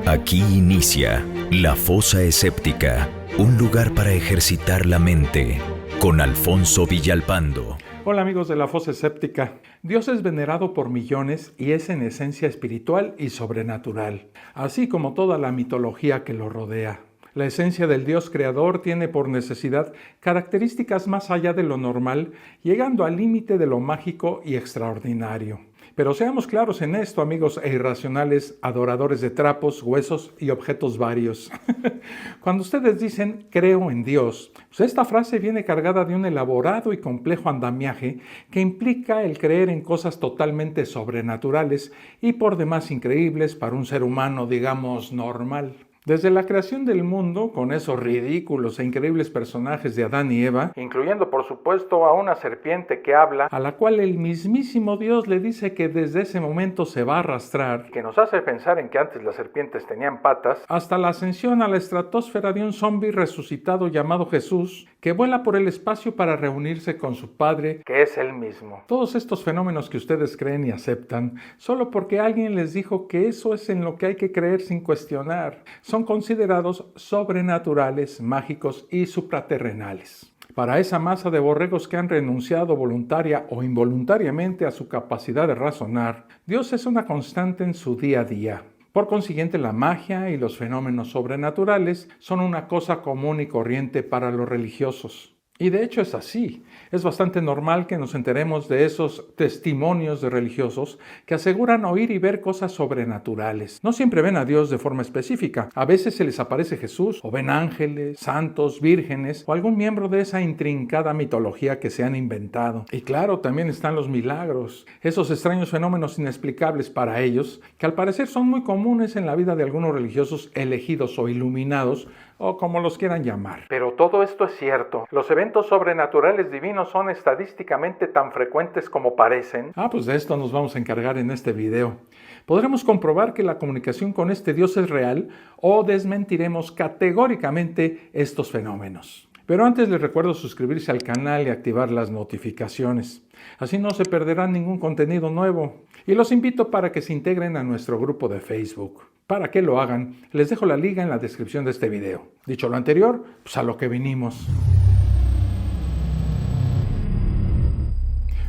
Aquí inicia La Fosa Escéptica, un lugar para ejercitar la mente, con Alfonso Villalpando. Hola amigos de La Fosa Escéptica. Dios es venerado por millones y es en esencia espiritual y sobrenatural, así como toda la mitología que lo rodea. La esencia del Dios creador tiene por necesidad características más allá de lo normal, llegando al límite de lo mágico y extraordinario. Pero seamos claros en esto, amigos e irracionales, adoradores de trapos, huesos y objetos varios. Cuando ustedes dicen creo en Dios, pues esta frase viene cargada de un elaborado y complejo andamiaje que implica el creer en cosas totalmente sobrenaturales y por demás increíbles para un ser humano, digamos, normal. Desde la creación del mundo, con esos ridículos e increíbles personajes de Adán y Eva, incluyendo por supuesto a una serpiente que habla, a la cual el mismísimo Dios le dice que desde ese momento se va a arrastrar, que nos hace pensar en que antes las serpientes tenían patas, hasta la ascensión a la estratosfera de un zombi resucitado llamado Jesús, que vuela por el espacio para reunirse con su Padre, que es Él mismo. Todos estos fenómenos que ustedes creen y aceptan, solo porque alguien les dijo que eso es en lo que hay que creer sin cuestionar, son considerados sobrenaturales, mágicos y supraterrenales. Para esa masa de borregos que han renunciado voluntaria o involuntariamente a su capacidad de razonar, Dios es una constante en su día a día. Por consiguiente, la magia y los fenómenos sobrenaturales son una cosa común y corriente para los religiosos. Y de hecho es así. Es bastante normal que nos enteremos de esos testimonios de religiosos que aseguran oír y ver cosas sobrenaturales. No siempre ven a Dios de forma específica. A veces se les aparece Jesús, o ven ángeles, santos, vírgenes, o algún miembro de esa intrincada mitología que se han inventado. Y claro, también están los milagros, esos extraños fenómenos inexplicables para ellos, que al parecer son muy comunes en la vida de algunos religiosos elegidos o iluminados, o como los quieran llamar. Pero todo esto es cierto. Los eventos sobrenaturales divinos son estadísticamente tan frecuentes como parecen. Pues de esto nos vamos a encargar en este video. Podremos comprobar que la comunicación con este Dios es real o desmentiremos categóricamente estos fenómenos. Pero antes les recuerdo suscribirse al canal y activar las notificaciones. Así no se perderá ningún contenido nuevo. Y los invito para que se integren a nuestro grupo de Facebook. Para que lo hagan, les dejo la liga en la descripción de este video. Dicho lo anterior, pues a lo que vinimos.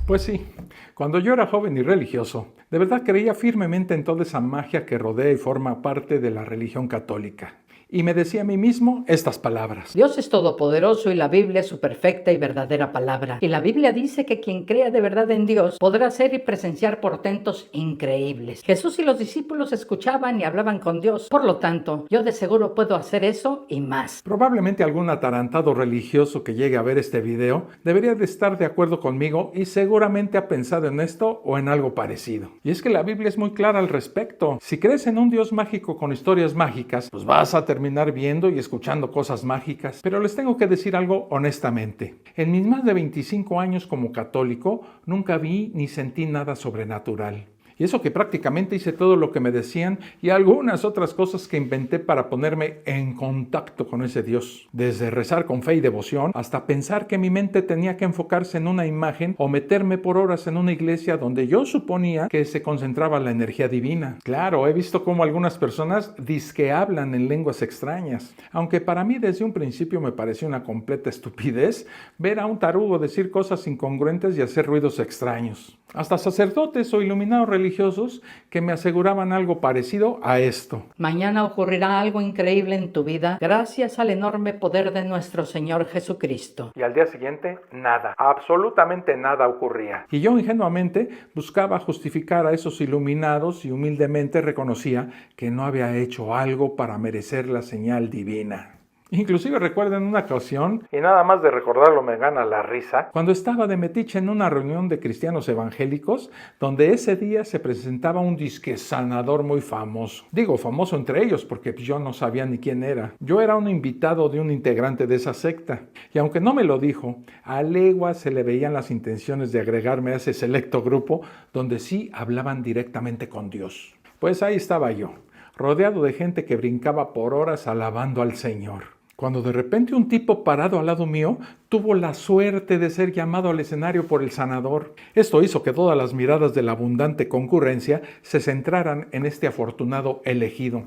Pues sí, cuando yo era joven y religioso, de verdad creía firmemente en toda esa magia que rodea y forma parte de la religión católica. Y me decía a mí mismo estas palabras. Dios es todopoderoso y la Biblia es su perfecta y verdadera palabra. Y la Biblia dice que quien crea de verdad en Dios podrá hacer y presenciar portentos increíbles. Jesús y los discípulos escuchaban y hablaban con Dios. Por lo tanto, yo de seguro puedo hacer eso y más. Probablemente algún atarantado religioso que llegue a ver este video debería de estar de acuerdo conmigo y seguramente ha pensado en esto o en algo parecido. Y es que la Biblia es muy clara al respecto. Si crees en un Dios mágico con historias mágicas, pues vas a terminar viendo y escuchando cosas mágicas. Pero les tengo que decir algo honestamente. En mis más de 25 años como católico, nunca vi ni sentí nada sobrenatural. Y eso que prácticamente hice todo lo que me decían y algunas otras cosas que inventé para ponerme en contacto con ese Dios. Desde rezar con fe y devoción hasta pensar que mi mente tenía que enfocarse en una imagen o meterme por horas en una iglesia donde yo suponía que se concentraba la energía divina. Claro, he visto cómo algunas personas dizque hablan en lenguas extrañas. Aunque para mí desde un principio me pareció una completa estupidez ver a un tarugo decir cosas incongruentes y hacer ruidos extraños. Hasta sacerdotes o iluminados religiosos que me aseguraban algo parecido a esto. Mañana ocurrirá algo increíble en tu vida gracias al enorme poder de nuestro Señor Jesucristo. Y al día siguiente, nada, absolutamente nada ocurría. Y yo ingenuamente buscaba justificar a esos iluminados y humildemente reconocía que no había hecho algo para merecer la señal divina. Inclusive recuerdo en una ocasión, y nada más de recordarlo me gana la risa, cuando estaba de metiche en una reunión de cristianos evangélicos, donde ese día se presentaba un disque sanador muy famoso. Digo famoso entre ellos porque yo no sabía ni quién era. Yo era un invitado de un integrante de esa secta, y aunque no me lo dijo, a leguas se le veían las intenciones de agregarme a ese selecto grupo donde sí hablaban directamente con Dios. Pues ahí estaba yo, rodeado de gente que brincaba por horas alabando al Señor. Cuando de repente un tipo parado al lado mío tuvo la suerte de ser llamado al escenario por el sanador. Esto hizo que todas las miradas de la abundante concurrencia se centraran en este afortunado elegido.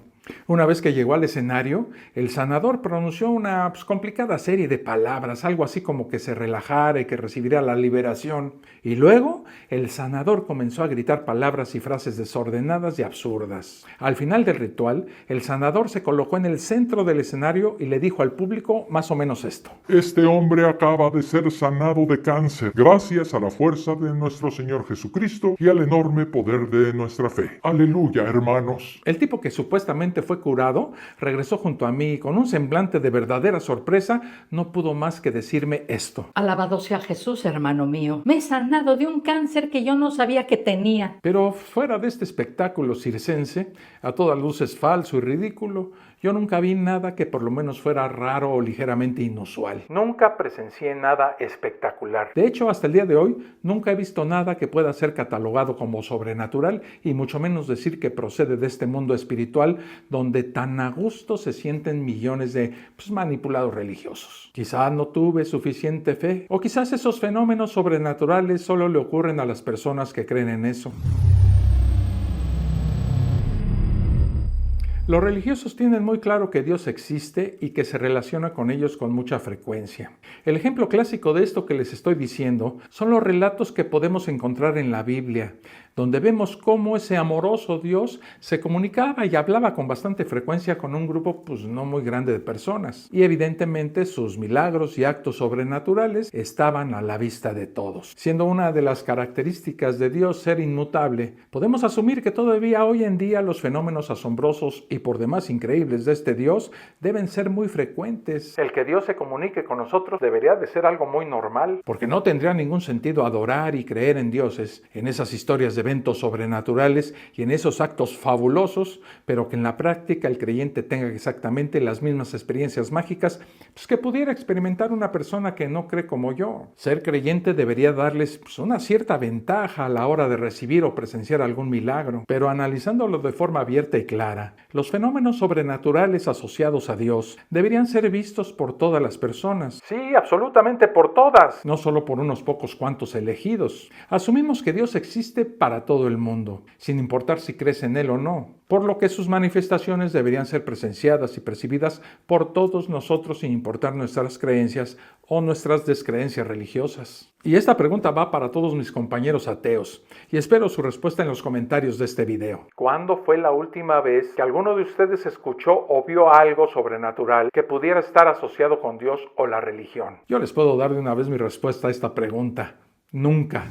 Una vez que llegó al escenario, el sanador pronunció una complicada serie de palabras, algo así como que se relajara y que recibiría la liberación. Y luego, el sanador comenzó a gritar palabras y frases desordenadas y absurdas. Al final del ritual, el sanador se colocó en el centro del escenario y le dijo al público más o menos esto. Este hombre acaba de ser sanado de cáncer, gracias a la fuerza de nuestro Señor Jesucristo y al enorme poder de nuestra fe. Aleluya, hermanos. El tipo que supuestamente fue curado regresó junto a mí y con un semblante de verdadera sorpresa no pudo más que decirme esto. Alabado sea Jesús, hermano mío. Me he sanado de un cáncer que yo no sabía que tenía. Pero fuera de este espectáculo circense, a todas luces falso y ridículo, yo nunca vi nada que por lo menos fuera raro o ligeramente inusual. Nunca presencié nada espectacular. De hecho, hasta el día de hoy, nunca he visto nada que pueda ser catalogado como sobrenatural y mucho menos decir que procede de este mundo espiritual donde tan a gusto se sienten millones de manipulados religiosos. Quizá no tuve suficiente fe o quizás esos fenómenos sobrenaturales solo le ocurren a las personas que creen en eso. Los religiosos tienen muy claro que Dios existe y que se relaciona con ellos con mucha frecuencia. El ejemplo clásico de esto que les estoy diciendo son los relatos que podemos encontrar en la Biblia, donde vemos cómo ese amoroso Dios se comunicaba y hablaba con bastante frecuencia con un grupo no muy grande de personas. Y evidentemente sus milagros y actos sobrenaturales estaban a la vista de todos. Siendo una de las características de Dios ser inmutable, podemos asumir que todavía hoy en día los fenómenos asombrosos y por demás increíbles de este Dios deben ser muy frecuentes. El que Dios se comunique con nosotros debería de ser algo muy normal, porque no tendría ningún sentido adorar y creer en dioses, en esas historias de eventos sobrenaturales y en esos actos fabulosos, pero que en la práctica el creyente tenga exactamente las mismas experiencias mágicas que pudiera experimentar una persona que no cree como yo. Ser creyente debería darles una cierta ventaja a la hora de recibir o presenciar algún milagro, pero analizándolo de forma abierta y clara, los fenómenos sobrenaturales asociados a Dios deberían ser vistos por todas las personas. Sí, absolutamente por todas. No solo por unos pocos cuantos elegidos. Asumimos que Dios existe para todo el mundo, sin importar si crees en Él o no, por lo que sus manifestaciones deberían ser presenciadas y percibidas por todos nosotros sin importar nuestras creencias o nuestras descreencias religiosas. Y esta pregunta va para todos mis compañeros ateos, y espero su respuesta en los comentarios de este video. ¿Cuándo fue la última vez que alguno de ustedes escuchó o vio algo sobrenatural que pudiera estar asociado con Dios o la religión? Yo les puedo dar de una vez mi respuesta a esta pregunta. Nunca.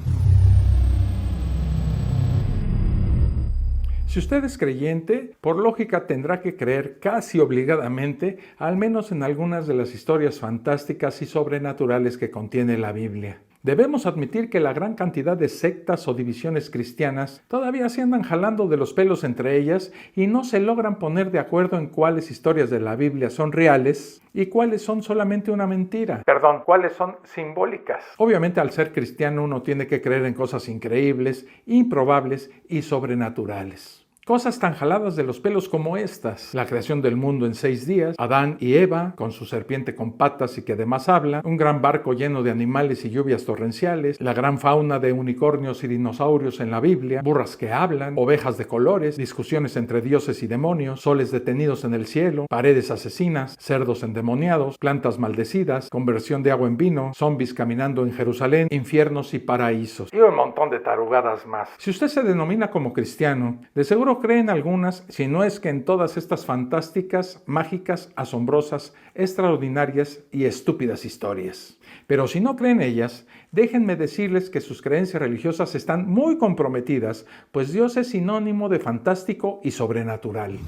Si usted es creyente, por lógica tendrá que creer casi obligadamente, al menos en algunas de las historias fantásticas y sobrenaturales que contiene la Biblia. Debemos admitir que la gran cantidad de sectas o divisiones cristianas todavía se andan jalando de los pelos entre ellas y no se logran poner de acuerdo en cuáles historias de la Biblia son reales y cuáles son solamente una mentira. Perdón, cuáles son simbólicas. Obviamente, al ser cristiano uno tiene que creer en cosas increíbles, improbables y sobrenaturales. Cosas tan jaladas de los pelos como estas: la creación del mundo en 6 días, Adán y Eva con su serpiente con patas y que además habla, un gran barco lleno de animales y lluvias torrenciales, la gran fauna de unicornios y dinosaurios en la Biblia, burras que hablan, ovejas de colores, discusiones entre dioses y demonios, soles detenidos en el cielo, paredes asesinas, cerdos endemoniados, plantas maldecidas, conversión de agua en vino, zombies caminando en Jerusalén, infiernos y paraísos, y un montón de tarugadas más. Si usted se denomina como cristiano, de seguro cree en algunas, si no es que en todas estas fantásticas, mágicas, asombrosas, extraordinarias y estúpidas historias. Pero si no cree en ellas, déjenme decirles que sus creencias religiosas están muy comprometidas, pues Dios es sinónimo de fantástico y sobrenatural.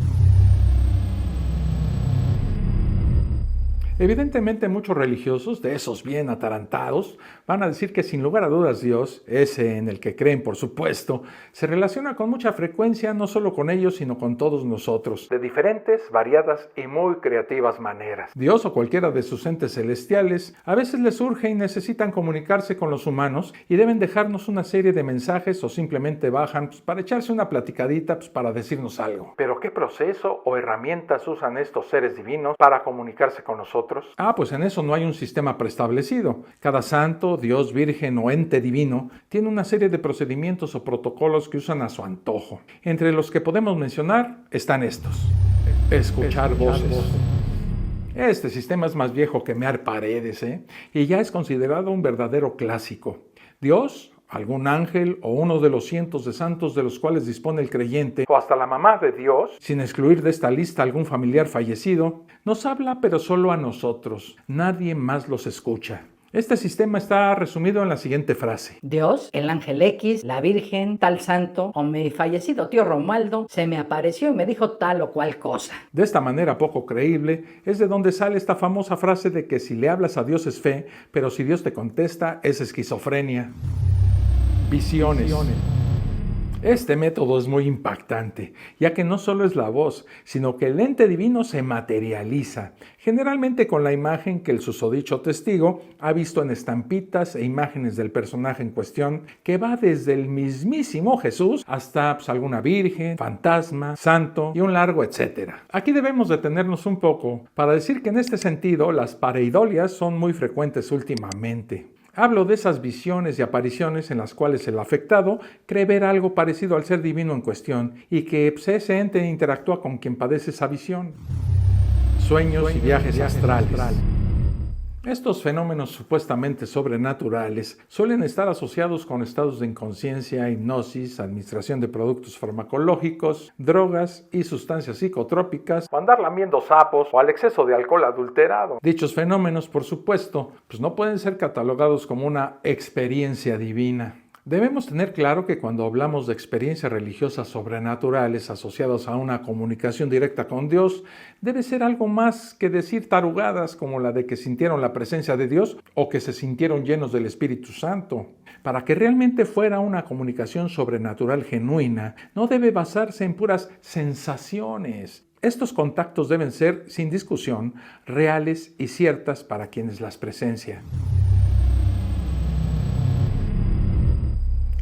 Evidentemente muchos religiosos, de esos bien atarantados, van a decir que sin lugar a dudas Dios, ese en el que creen por supuesto, se relaciona con mucha frecuencia no solo con ellos sino con todos nosotros, de diferentes, variadas y muy creativas maneras. Dios o cualquiera de sus entes celestiales a veces les surge y necesitan comunicarse con los humanos y deben dejarnos una serie de mensajes o simplemente bajan para echarse una platicadita para decirnos algo. ¿Pero qué proceso o herramientas usan estos seres divinos para comunicarse con nosotros? Pues en eso no hay un sistema preestablecido. Cada santo, Dios, virgen o ente divino tiene una serie de procedimientos o protocolos que usan a su antojo. Entre los que podemos mencionar están estos. escuchar voces. Este sistema es más viejo que mear paredes, y ya es considerado un verdadero clásico. Dios, algún ángel o uno de los cientos de santos de los cuales dispone el creyente, o hasta la mamá de Dios, sin excluir de esta lista algún familiar fallecido, nos habla pero solo a nosotros. Nadie más los escucha. Este sistema está resumido en la siguiente frase. Dios, el ángel X, la Virgen, tal santo o mi fallecido tío Romualdo se me apareció y me dijo tal o cual cosa. De esta manera poco creíble es de donde sale esta famosa frase de que si le hablas a Dios es fe, pero si Dios te contesta es esquizofrenia. Visiones. Este método es muy impactante, ya que no solo es la voz, sino que el ente divino se materializa, generalmente con la imagen que el susodicho testigo ha visto en estampitas e imágenes del personaje en cuestión, que va desde el mismísimo Jesús hasta alguna virgen, fantasma, santo y un largo etcétera. Aquí debemos detenernos un poco para decir que en este sentido las pareidolias son muy frecuentes últimamente. Hablo de esas visiones y apariciones en las cuales el afectado cree ver algo parecido al ser divino en cuestión y que ese ente interactúa con quien padece esa visión. Sueños y viajes astrales. Estos fenómenos supuestamente sobrenaturales suelen estar asociados con estados de inconsciencia, hipnosis, administración de productos farmacológicos, drogas y sustancias psicotrópicas, o andar lamiendo sapos o al exceso de alcohol adulterado. Dichos fenómenos, por supuesto, no pueden ser catalogados como una experiencia divina. Debemos tener claro que cuando hablamos de experiencias religiosas sobrenaturales asociadas a una comunicación directa con Dios, debe ser algo más que decir tarugadas como la de que sintieron la presencia de Dios o que se sintieron llenos del Espíritu Santo. Para que realmente fuera una comunicación sobrenatural genuina, no debe basarse en puras sensaciones. Estos contactos deben ser, sin discusión, reales y ciertas para quienes las presencian.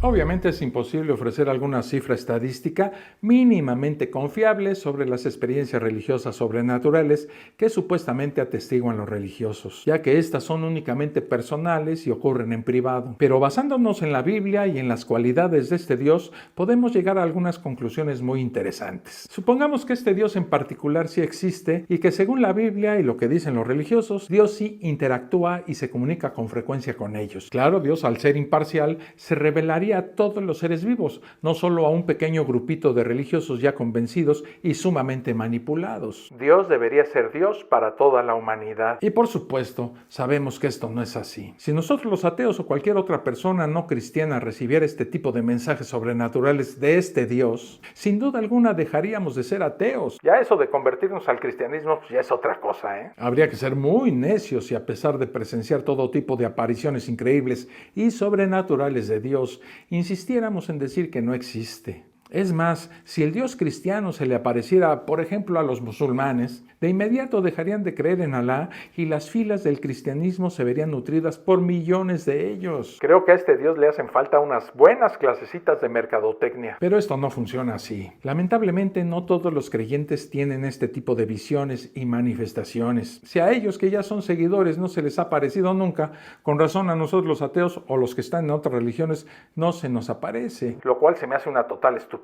Obviamente es imposible ofrecer alguna cifra estadística mínimamente confiable sobre las experiencias religiosas sobrenaturales que supuestamente atestiguan los religiosos, ya que estas son únicamente personales y ocurren en privado. Pero basándonos en la Biblia y en las cualidades de este Dios, podemos llegar a algunas conclusiones muy interesantes. Supongamos que este Dios en particular sí existe y que según la Biblia y lo que dicen los religiosos, Dios sí interactúa y se comunica con frecuencia con ellos. Claro, Dios al ser imparcial se revelaría a todos los seres vivos, no solo a un pequeño grupito de religiosos ya convencidos y sumamente manipulados. Dios debería ser Dios para toda la humanidad. Y por supuesto, sabemos que esto no es así. Si nosotros los ateos o cualquier otra persona no cristiana recibiera este tipo de mensajes sobrenaturales de este Dios, sin duda alguna dejaríamos de ser ateos. Ya eso de convertirnos al cristianismo ya es otra cosa, Habría que ser muy necios y a pesar de presenciar todo tipo de apariciones increíbles y sobrenaturales de Dios, insistiéramos en decir que no existe. Es más, si el Dios cristiano se le apareciera, por ejemplo, a los musulmanes, de inmediato dejarían de creer en Alá y las filas del cristianismo se verían nutridas por millones de ellos. Creo que a este Dios le hacen falta unas buenas clasecitas de mercadotecnia. Pero esto no funciona así. Lamentablemente no todos los creyentes tienen este tipo de visiones y manifestaciones. Si a ellos que ya son seguidores no se les ha aparecido nunca, con razón a nosotros los ateos o los que están en otras religiones no se nos aparece. Lo cual se me hace una total estupidez.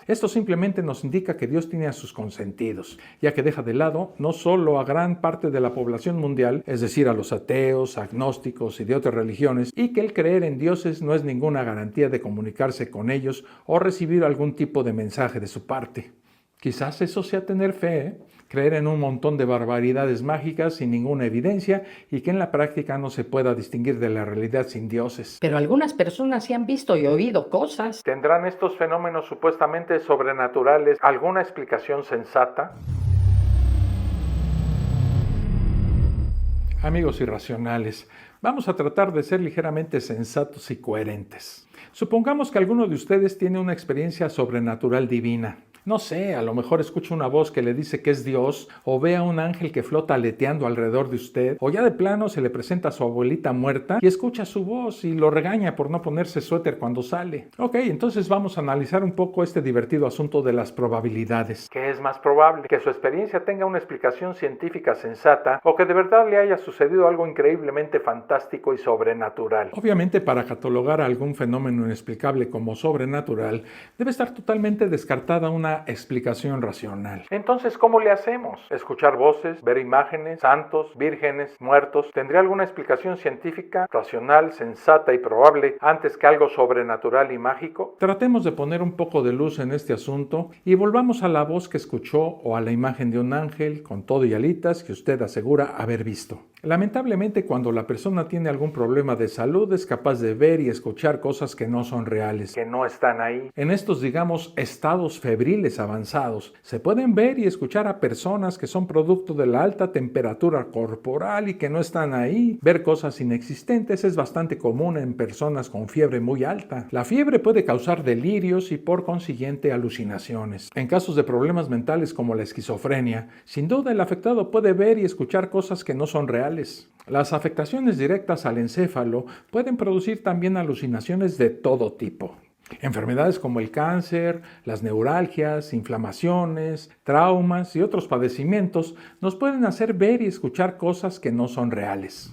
Esto simplemente nos indica que Dios tiene a sus consentidos, ya que deja de lado no solo a gran parte de la población mundial, es decir, a los ateos, agnósticos y de otras religiones, y que el creer en dioses no es ninguna garantía de comunicarse con ellos o recibir algún tipo de mensaje de su parte. Quizás eso sea tener fe, creer en un montón de barbaridades mágicas sin ninguna evidencia y que en la práctica no se pueda distinguir de la realidad sin dioses. Pero algunas personas sí han visto y oído cosas. ¿Tendrán estos fenómenos supuestamente sobrenaturales alguna explicación sensata? Amigos irracionales, vamos a tratar de ser ligeramente sensatos y coherentes. Supongamos que alguno de ustedes tiene una experiencia sobrenatural divina. No sé, a lo mejor escucha una voz que le dice que es Dios, o ve a un ángel que flota aleteando alrededor de usted, o ya de plano se le presenta a su abuelita muerta y escucha su voz y lo regaña por no ponerse suéter cuando sale. Ok, entonces vamos a analizar un poco este divertido asunto de las probabilidades. ¿Qué es más probable? ¿Que su experiencia tenga una explicación científica sensata o que de verdad le haya sucedido algo increíblemente fantástico y sobrenatural? Obviamente, para catalogar algún fenómeno inexplicable como sobrenatural, debe estar totalmente descartada una una explicación racional. Entonces, ¿cómo le hacemos? ¿Escuchar voces, ver imágenes, santos, vírgenes, muertos? ¿Tendría alguna explicación científica, racional, sensata y probable antes que algo sobrenatural y mágico? Tratemos de poner un poco de luz en este asunto y volvamos a la voz que escuchó o a la imagen de un ángel con todo y alitas que usted asegura haber visto. Lamentablemente, cuando la persona tiene algún problema de salud, es capaz de ver y escuchar cosas que no son reales, que no están ahí. En estos, digamos, estados febriles avanzados, se pueden ver y escuchar a personas que son producto de la alta temperatura corporal y que no están ahí. Ver cosas inexistentes es bastante común en personas con fiebre muy alta. La fiebre puede causar delirios y por consiguiente alucinaciones. En casos de problemas mentales como la esquizofrenia, sin duda el afectado puede ver y escuchar cosas que no son reales. Las afectaciones directas al encéfalo pueden producir también alucinaciones de todo tipo. Enfermedades como el cáncer, las neuralgias, inflamaciones, traumas y otros padecimientos nos pueden hacer ver y escuchar cosas que no son reales.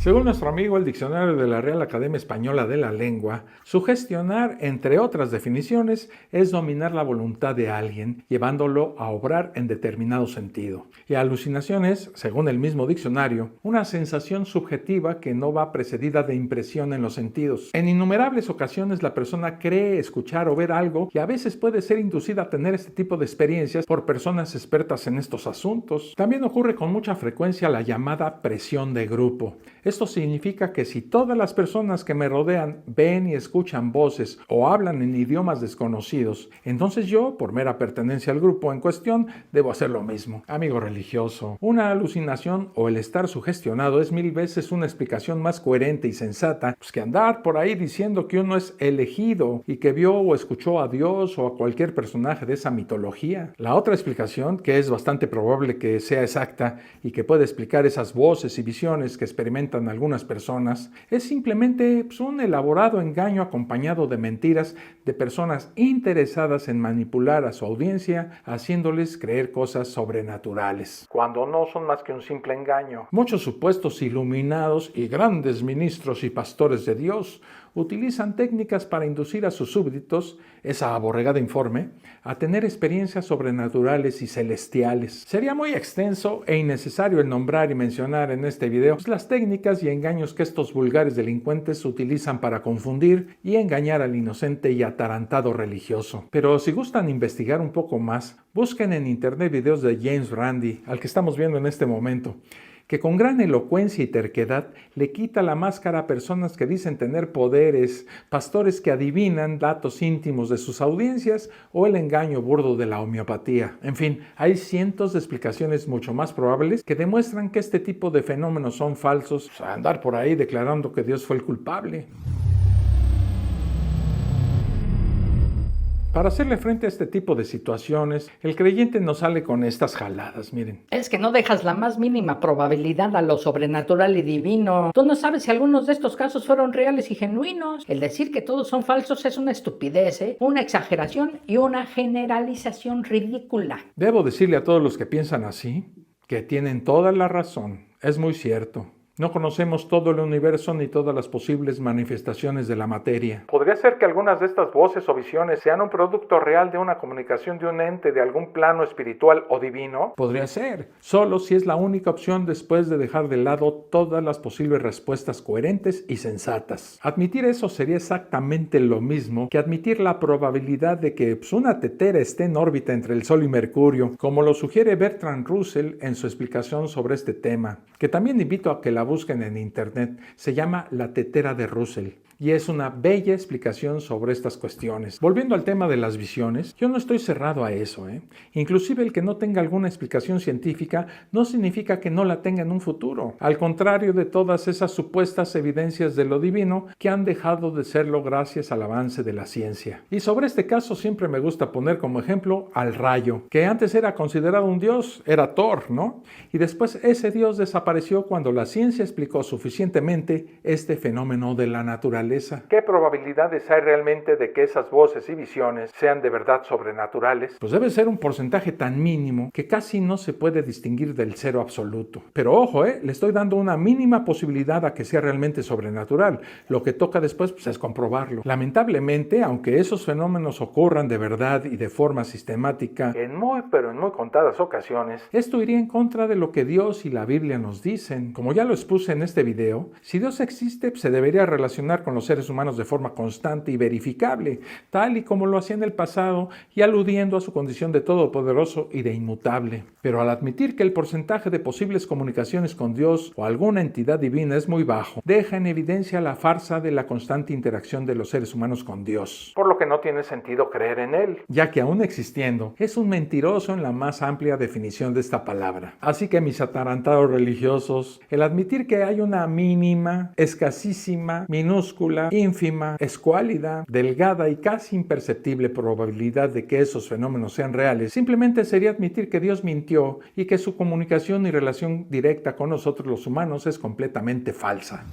Según nuestro amigo el Diccionario de la Real Academia Española de la Lengua, sugestionar, entre otras definiciones, es dominar la voluntad de alguien, llevándolo a obrar en determinado sentido. Y alucinación es, según el mismo diccionario, una sensación subjetiva que no va precedida de impresión en los sentidos. En innumerables ocasiones la persona cree escuchar o ver algo y a veces puede ser inducida a tener este tipo de experiencias por personas expertas en estos asuntos. También ocurre con mucha frecuencia la llamada presión de grupo. Esto significa que si todas las personas que me rodean ven y escuchan voces o hablan en idiomas desconocidos, entonces yo, por mera pertenencia al grupo en cuestión, debo hacer lo mismo. Amigo religioso, una alucinación o el estar sugestionado es 1000 veces una explicación más coherente y sensata que andar por ahí diciendo que uno es elegido y que vio o escuchó a Dios o a cualquier personaje de esa mitología. La otra explicación, que es bastante probable que sea exacta y que puede explicar esas voces y visiones que experimentan algunas personas, es simplemente un elaborado engaño acompañado de mentiras de personas interesadas en manipular a su audiencia, haciéndoles creer cosas sobrenaturales, cuando no son más que un simple engaño. Muchos supuestos iluminados y grandes ministros y pastores de Dios utilizan técnicas para inducir a sus súbditos, esa aborregada informe, a tener experiencias sobrenaturales y celestiales. Sería muy extenso e innecesario el nombrar y mencionar en este video las técnicas y engaños que estos vulgares delincuentes utilizan para confundir y engañar al inocente y atarantado religioso. Pero si gustan investigar un poco más, busquen en internet videos de James Randi, al que estamos viendo en este momento, que con gran elocuencia y terquedad le quita la máscara a personas que dicen tener poderes, pastores que adivinan datos íntimos de sus audiencias o el engaño burdo de la homeopatía. En fin, hay cientos de explicaciones mucho más probables que demuestran que este tipo de fenómenos son falsos. Andar por ahí declarando que Dios fue el culpable. Para hacerle frente a este tipo de situaciones, el creyente no sale con estas jaladas, miren. Es que no dejas la más mínima probabilidad a lo sobrenatural y divino. Tú no sabes si algunos de estos casos fueron reales y genuinos. El decir que todos son falsos es una estupidez, una exageración y una generalización ridícula. Debo decirle a todos los que piensan así que tienen toda la razón. Es muy cierto. No conocemos todo el universo ni todas las posibles manifestaciones de la materia. ¿Podría ser que algunas de estas voces o visiones sean un producto real de una comunicación de un ente de algún plano espiritual o divino? Podría ser, solo si es la única opción después de dejar de lado todas las posibles respuestas coherentes y sensatas. Admitir eso sería exactamente lo mismo que admitir la probabilidad de que una tetera esté en órbita entre el Sol y Mercurio, como lo sugiere Bertrand Russell en su explicación sobre este tema, que también invito a que la busquen en internet. Se llama La tetera de Russell y es una bella explicación sobre estas cuestiones. Volviendo al tema de las visiones, yo no estoy cerrado a eso, Inclusive el que no tenga alguna explicación científica no significa que no la tenga en un futuro. Al contrario de todas esas supuestas evidencias de lo divino que han dejado de serlo gracias al avance de la ciencia. Y sobre este caso siempre me gusta poner como ejemplo al rayo, que antes era considerado un dios, era Thor, ¿no? Y después ese dios desapareció cuando la ciencia explicó suficientemente este fenómeno de la naturaleza. naturaleza? ¿Qué probabilidades hay realmente de que esas voces y visiones sean de verdad sobrenaturales? Pues debe ser un porcentaje tan mínimo que casi no se puede distinguir del cero absoluto. Pero ojo, le estoy dando una mínima posibilidad a que sea realmente sobrenatural. Lo que toca después pues, es comprobarlo. Lamentablemente, aunque esos fenómenos ocurran de verdad y de forma sistemática en muy contadas ocasiones, esto iría en contra de lo que Dios y la Biblia nos dicen. Como ya lo expuse en este video, si Dios existe, se debería relacionar con los seres humanos de forma constante y verificable, tal y como lo hacía en el pasado y aludiendo a su condición de todopoderoso y de inmutable. Pero al admitir que el porcentaje de posibles comunicaciones con Dios o alguna entidad divina es muy bajo, deja en evidencia la farsa de la constante interacción de los seres humanos con Dios, por lo que no tiene sentido creer en Él, ya que aún existiendo, es un mentiroso en la más amplia definición de esta palabra. Así que mis atarantados religiosos, el admitir que hay una mínima, escasísima, minúscula, ínfima, escuálida, delgada y casi imperceptible probabilidad de que esos fenómenos sean reales, simplemente sería admitir que Dios mintió y que su comunicación y relación directa con nosotros los humanos es completamente falsa.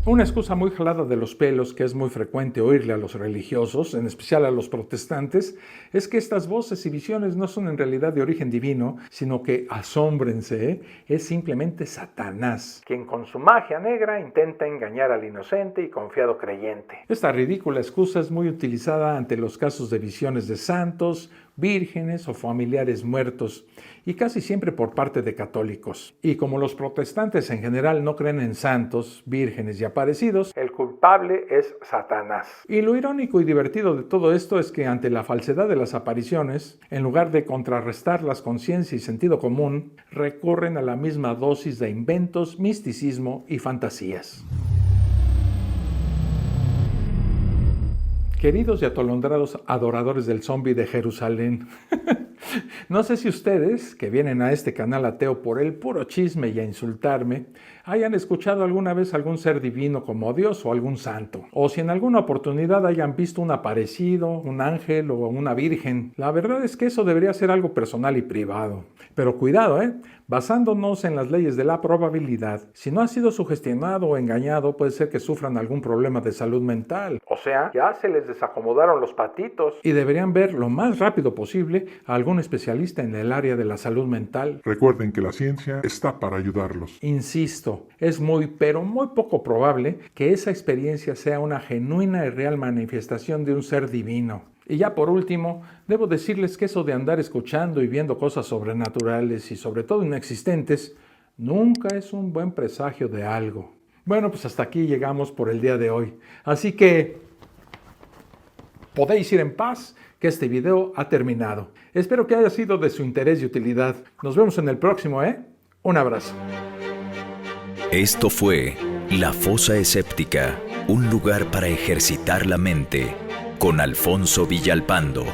Una excusa muy jalada de los pelos que es muy frecuente oírle a los religiosos, en especial a los protestantes, es que estas voces y visiones no son en realidad de origen divino, sino que, asómbrense, es simplemente Satanás, quien con su magia negra intenta engañar al inocente y confiado creyente. Esta ridícula excusa es muy utilizada ante los casos de visiones de santos, vírgenes o familiares muertos, y casi siempre por parte de católicos. Y como los protestantes en general no creen en santos, vírgenes y aparecidos, el culpable es Satanás. Y lo irónico y divertido de todo esto es que ante la falsedad de las apariciones, en lugar de contrarrestarlas con ciencia y sentido común, recurren a la misma dosis de inventos, misticismo y fantasías. Queridos y atolondrados adoradores del zombie de Jerusalén, no sé si ustedes, que vienen a este canal ateo por el puro chisme y a insultarme, hayan escuchado alguna vez algún ser divino como Dios o algún santo, o si en alguna oportunidad hayan visto un aparecido, un ángel o una virgen. La verdad es que eso debería ser algo personal y privado. Pero cuidado, basándonos en las leyes de la probabilidad, si no ha sido sugestionado o engañado, puede ser que sufran algún problema de salud mental. O sea, ya se les desacomodaron los patitos y deberían ver lo más rápido posible a algún especialista en el área de la salud mental. Recuerden que la ciencia está para ayudarlos. Insisto, es muy poco probable que esa experiencia sea una genuina y real manifestación de un ser divino. Y ya por último, debo decirles que eso de andar escuchando y viendo cosas sobrenaturales y sobre todo inexistentes, nunca es un buen presagio de algo. Bueno, pues hasta aquí llegamos por el día de hoy. Así que podéis ir en paz, que este video ha terminado. Espero que haya sido de su interés y utilidad. Nos vemos en el próximo, Un abrazo. Esto fue La Fosa Escéptica, un lugar para ejercitar la mente, con Alfonso Villalpando.